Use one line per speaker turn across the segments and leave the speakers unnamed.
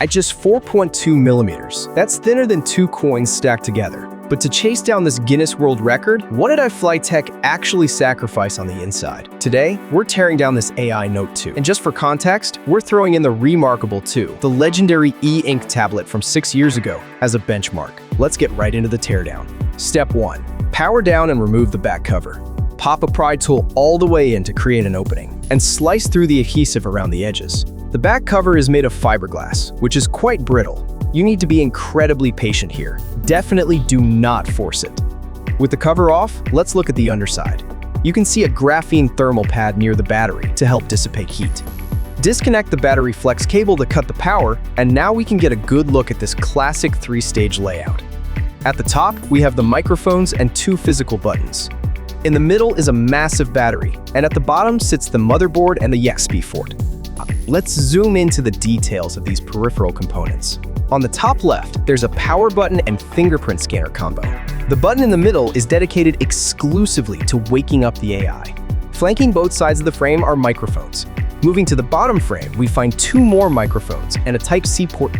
At just 4.2 millimeters, that's thinner than 2 coins stacked together. But to chase down this Guinness World Record, what did iFLYTEK actually sacrifice on the inside? Today, we're tearing down this ainote2. And just for context, we're throwing in the remarkable 2, the legendary e-ink tablet from 6 years ago, as a benchmark. Let's get right into the teardown. Step 1. Power down and remove the back cover. Pop a pry tool all the way in to create an opening, and slice through the adhesive around the edges. The back cover is made of fiberglass, which is quite brittle. You need to be incredibly patient here. Definitely do not force it. With the cover off, let's look at the underside. You can see a graphene thermal pad near the battery to help dissipate heat. Disconnect the battery flex cable to cut the power, and now we can get a good look at this classic 3-stage layout. At the top, we have the microphones and 2 physical buttons. In the middle is a massive battery, and at the bottom sits the motherboard and the USB port. Let's zoom into the details of these peripheral components. On the top left, there's a power button and fingerprint scanner combo. The button in the middle is dedicated exclusively to waking up the AI. Flanking both sides of the frame are microphones. Moving to the bottom frame, we find 2 more microphones and a Type-C port.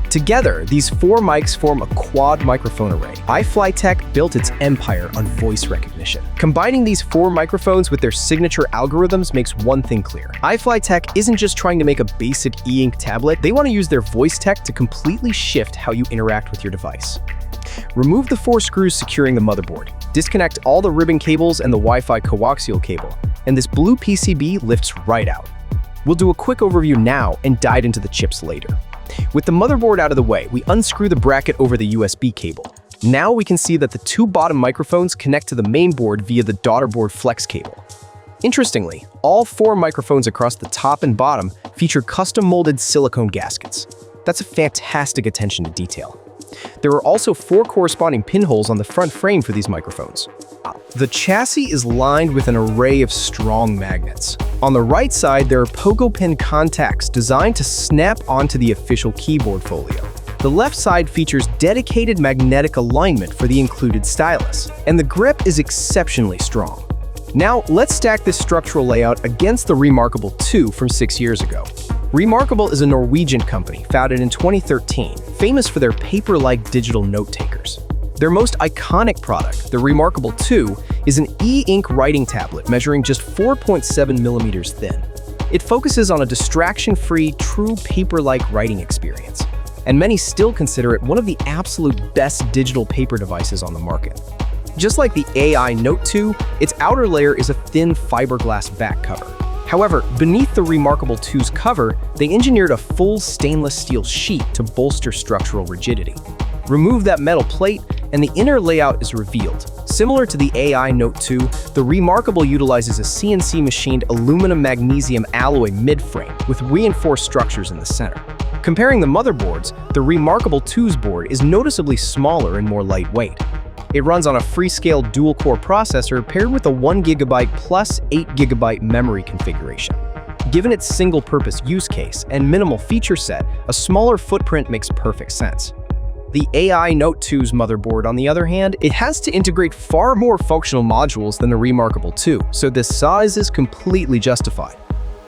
Together, these 4 mics form a quad microphone array. iFLYTEK built its empire on voice recognition. Combining these 4 microphones with their signature algorithms makes one thing clear. iFLYTEK isn't just trying to make a basic e-ink tablet, they want to use their voice tech to completely shift how you interact with your device. Remove the 4 screws securing the motherboard. Disconnect all the ribbon cables and the Wi-Fi coaxial cable, and this blue PCB lifts right out. We'll do a quick overview now and dive into the chips later. With the motherboard out of the way, we unscrew the bracket over the USB cable. Now we can see that the 2 bottom microphones connect to the main board via the daughter board flex cable. Interestingly, all 4 microphones across the top and bottom feature custom-molded silicone gaskets. That's a fantastic attention to detail. There are also 4 corresponding pinholes on the front frame for these microphones. The chassis is lined with an array of strong magnets. On the right side, there are pogo pin contacts designed to snap onto the official keyboard folio. The left side features dedicated magnetic alignment for the included stylus, and the grip is exceptionally strong. Now, let's stack this structural layout against the remarkable 2 from 6 years ago. Remarkable is a Norwegian company founded in 2013, famous for their paper-like digital note-takers. Their most iconic product, the remarkable 2, is an e-ink writing tablet measuring just 4.7 millimeters thin. It focuses on a distraction-free, true paper-like writing experience, and many still consider it one of the absolute best digital paper devices on the market. Just like the ainote2, its outer layer is a thin fiberglass back cover. However, beneath the remarkable 2's cover, they engineered a full stainless steel sheet to bolster structural rigidity. Remove that metal plate, and the inner layout is revealed. Similar to the ainote2, the remarkable utilizes a CNC-machined aluminum-magnesium alloy mid-frame with reinforced structures in the center. Comparing the motherboards, the remarkable 2's board is noticeably smaller and more lightweight. It runs on a Freescale dual-core processor paired with a 1GB plus 8GB memory configuration. Given its single-purpose use case and minimal feature set, a smaller footprint makes perfect sense. The ainote2's motherboard, on the other hand, it has to integrate far more functional modules than the remarkable 2, so this size is completely justified.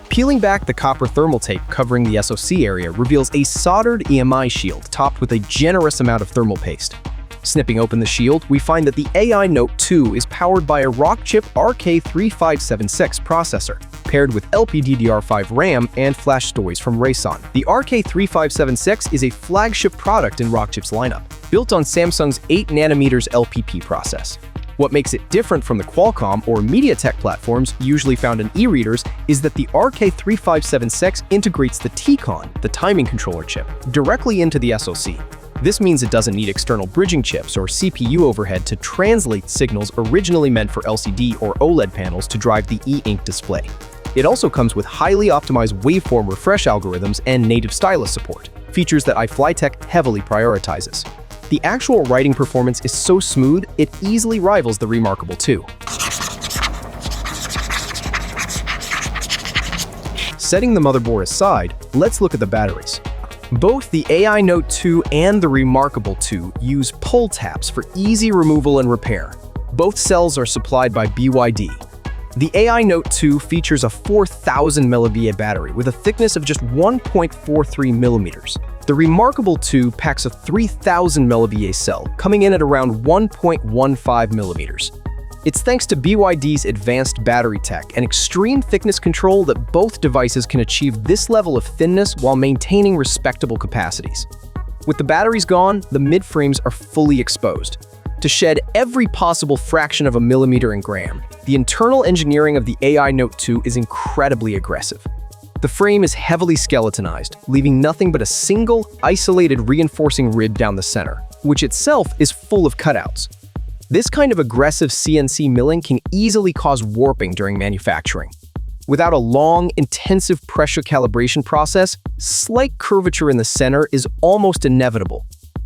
Peeling back the copper thermal tape covering the SoC area reveals a soldered EMI shield topped with a generous amount of thermal paste. Snipping open the shield, we find that the ainote2 is powered by a Rockchip RK3576 processor, paired with LPDDR5 RAM and flash storage from Rayson. The RK3576 is a flagship product in Rockchip's lineup, built on Samsung's 8nm LPP process. What makes it different from the Qualcomm or MediaTek platforms usually found in e-readers is that the RK3576 integrates the Tcon, the timing controller chip, directly into the SoC. This means it doesn't need external bridging chips or CPU overhead to translate signals originally meant for LCD or OLED panels to drive the e-ink display. It also comes with highly optimized waveform refresh algorithms and native stylus support, features that iFLYTEK heavily prioritizes. The actual writing performance is so smooth, it easily rivals the remarkable 2. Setting the motherboard aside, let's look at the batteries. Both the ainote2 and the remarkable 2 use pull tabs for easy removal and repair. Both cells are supplied by BYD. The ainote2 features a 4,000 mAh battery with a thickness of just 1.43 millimeters. The Remarkable 2 packs a 3000 mVA cell, coming in at around 1.15 millimeters. It's thanks to BYD's advanced battery tech and extreme thickness control that both devices can achieve this level of thinness while maintaining respectable capacities. With the batteries gone, the mid-frames are fully exposed. To shed every possible fraction of a millimeter in gram, the internal engineering of the ainote2 is incredibly aggressive. The frame is heavily skeletonized, leaving nothing but a single, isolated reinforcing rib down the center, which itself is full of cutouts. This kind of aggressive CNC milling can easily cause warping during manufacturing. Without a long, intensive pressure calibration process, slight curvature in the center is almost inevitable.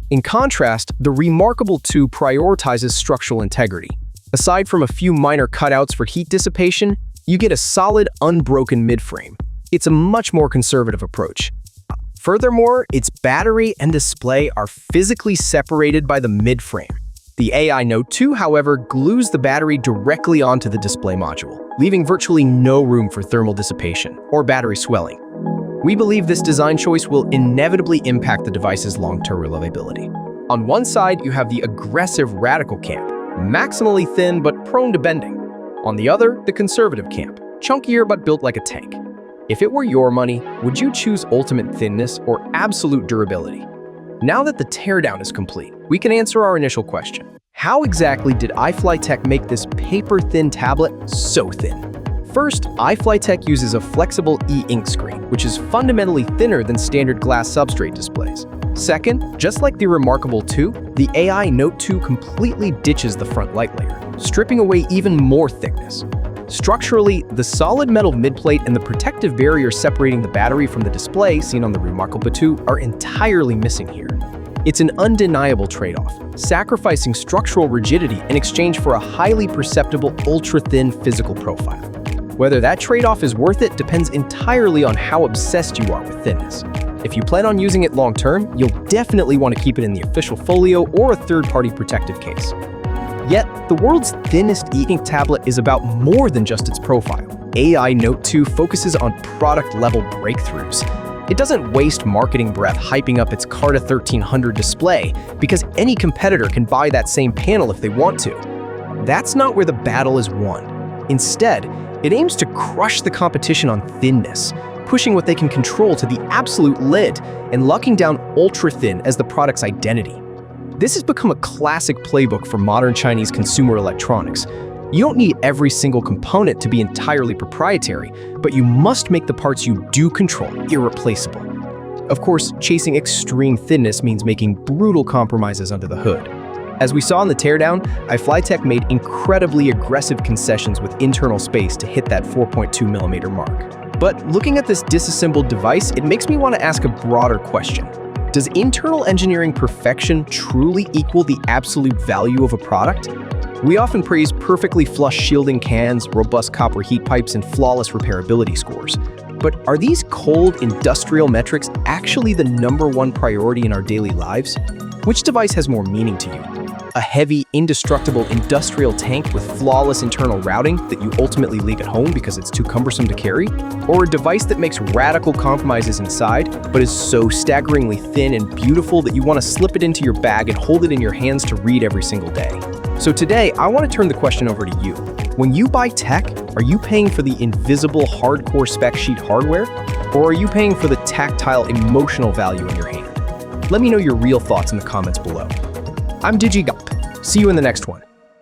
In contrast, the Remarkable 2 prioritizes structural integrity. Aside from a few minor cutouts for heat dissipation, you get a solid, unbroken midframe. It's a much more conservative approach. Furthermore, its battery and display are physically separated by the midframe. The ainote2, however, glues the battery directly onto the display module, leaving virtually no room for thermal dissipation or battery swelling. We believe this design choice will inevitably impact the device's long-term reliability. On one side, you have the aggressive radical camp, maximally thin but prone to bending. On the other, the conservative camp, chunkier but built like a tank. If it were your money, would you choose ultimate thinness or absolute durability? Now that the teardown is complete, we can answer our initial question. How exactly did iFLYTEK make this paper-thin tablet so thin? First, iFLYTEK uses a flexible e-ink screen, which is fundamentally thinner than standard glass substrate displays. Second, just like the Remarkable 2, the ainote2 completely ditches the front light layer, stripping away even more thickness. Structurally, the solid metal midplate and the protective barrier separating the battery from the display seen on the Remarkable 2 are entirely missing here. It's an undeniable trade-off, sacrificing structural rigidity in exchange for a highly perceptible, ultra-thin physical profile. Whether that trade-off is worth it depends entirely on how obsessed you are with thinness. If you plan on using it long-term, you'll definitely want to keep it in the official folio or a third-party protective case. Yet, the world's thinnest e-ink tablet is about more than just its profile. ainote2 focuses on product-level breakthroughs. It doesn't waste marketing breath hyping up its Carta 1300 display because any competitor can buy that same panel if they want to. That's not where the battle is won. Instead, it aims to crush the competition on thinness, pushing what they can control to the absolute lid and locking down ultra-thin as the product's identity. This has become a classic playbook for modern Chinese consumer electronics. You don't need every single component to be entirely proprietary, but you must make the parts you do control irreplaceable. Of course, chasing extreme thinness means making brutal compromises under the hood. As we saw in the teardown, iFLYTEK made incredibly aggressive concessions with internal space to hit that 4.2 millimeter mark. But looking at this disassembled device, it makes me want to ask a broader question. Does internal engineering perfection truly equal the absolute value of a product? We often praise perfectly flush shielding cans, robust copper heat pipes, and flawless repairability scores. But are these cold industrial metrics actually the #1 priority in our daily lives? Which device has more meaning to you? A heavy, indestructible industrial tank with flawless internal routing that you ultimately leave at home because it's too cumbersome to carry? Or a device that makes radical compromises inside, but is so staggeringly thin and beautiful that you want to slip it into your bag and hold it in your hands to read every single day? So today, I want to turn the question over to you. When you buy tech, are you paying for the invisible hardcore spec sheet hardware? Or are you paying for the tactile emotional value in your hand? Let me know your real thoughts in the comments below. I'm DigiGump. See you in the next one.